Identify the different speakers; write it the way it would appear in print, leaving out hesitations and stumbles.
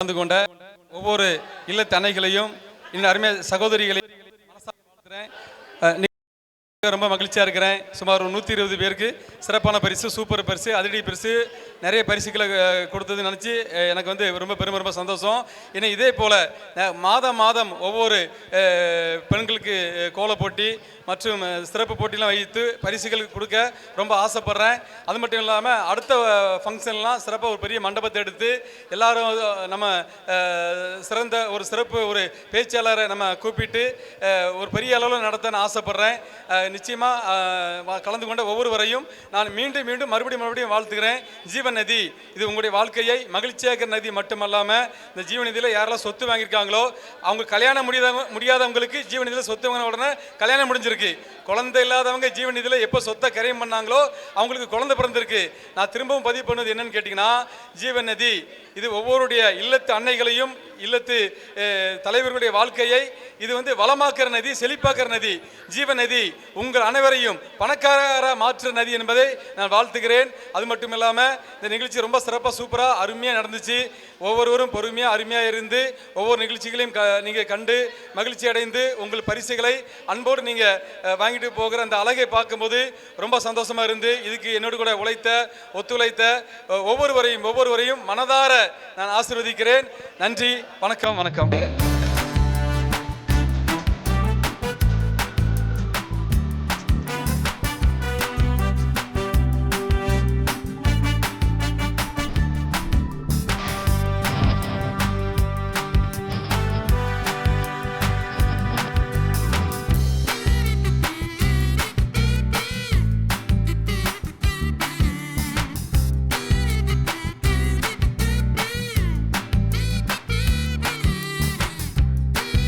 Speaker 1: கலந்து கொண்ட ஒவ்வொரு இல்லத்து அன்னைகளையும் இன்னும் அருமைய சகோதரிகளையும் ரொம்ப மகிழ்ச்சியாக இருக்கிறேன். சுமார் 120 பேருக்கு சிறப்பான பரிசு, சூப்பர் பரிசு, அதிரடி பரிசு, நிறைய பரிசுகளை கொடுத்தது நினச்சி எனக்கு வந்து ரொம்ப சந்தோஷம். ஏன்னா இதே போல் மாதம் ஒவ்வொரு பெண்களுக்கு கோல போட்டி மற்றும் சிறப்பு போட்டிலாம் வைத்து பரிசுகள் கொடுக்க ரொம்ப ஆசைப்பட்றேன். அது மட்டும் இல்லாமல் அடுத்த ஃபங்க்ஷன்லாம் சிறப்பாக ஒரு பெரிய மண்டபத்தை எடுத்து எல்லாரும் நம்ம சிறந்த ஒரு சிறப்பு ஒரு பேச்சாளரை நம்ம கூப்பிட்டு ஒரு பெரிய அளவில் நடத்த நான் ஆசைப்பட்றேன். நிச்சயமாக கலந்து கொண்ட ஒவ்வொருவரையும் நான் மீண்டும் மறுபடியும் வாழ்த்துக்கிறேன். ஜீவன் நதி இது உங்களுடைய வாழ்க்கையை மகிழ்ச்சியாக்கிற நதி மட்டுமல்லாமல் இந்த ஜீவன் நதியில் யாரெல்லாம் சொத்து வாங்கியிருக்காங்களோ அவங்க கல்யாணம் முடியாதவங்களுக்கு ஜீவன் நதியில் சொத்து வாங்கின உடனே கல்யாணம் முடிஞ்சிருக்கு. குழந்தை இல்லாதவங்க ஜீவன் நதியில் எப்போ சொத்தை கரையம் பண்ணாங்களோ அவங்களுக்கு குழந்தை பிறந்திருக்கு. நான் திரும்பவும் பதிவு பண்ணது என்னன்னு கேட்டிங்கன்னா, ஜீவன் நதி இது ஒவ்வொருடைய இல்லத்து அன்னைகளையும் இல்லத்து தலைவர்களுடைய வாழ்க்கையை இது வந்து வளமாக்குற நதி, செழிப்பாக்குற நதி. ஜீவன் நதி உங்கள் அனைவரையும் பணக்கார மாற்று நதி என்பதை நான் வாழ்த்துகிறேன். அது மட்டும் இல்லாமல் இந்த நிகழ்ச்சி ரொம்ப சிறப்பாக சூப்பராக அருமையாக நடந்துச்சு. ஒவ்வொருவரும் பொறுமையாக அருமையாக இருந்து ஒவ்வொரு நிகழ்ச்சிகளையும் நீங்கள் கண்டு மகிழ்ச்சி அடைந்து உங்கள் பரிசுகளை அன்போடு நீங்கள் வாங்கிட்டு போகிற அந்த அழகை பார்க்கும்போது ரொம்ப சந்தோஷமாக இருந்து இதுக்கு என்னோடு கூட ஒத்துழைத்த ஒவ்வொருவரையும் மனதார நான் ஆசீர்வதிக்கிறேன். நன்றி, வணக்கம்.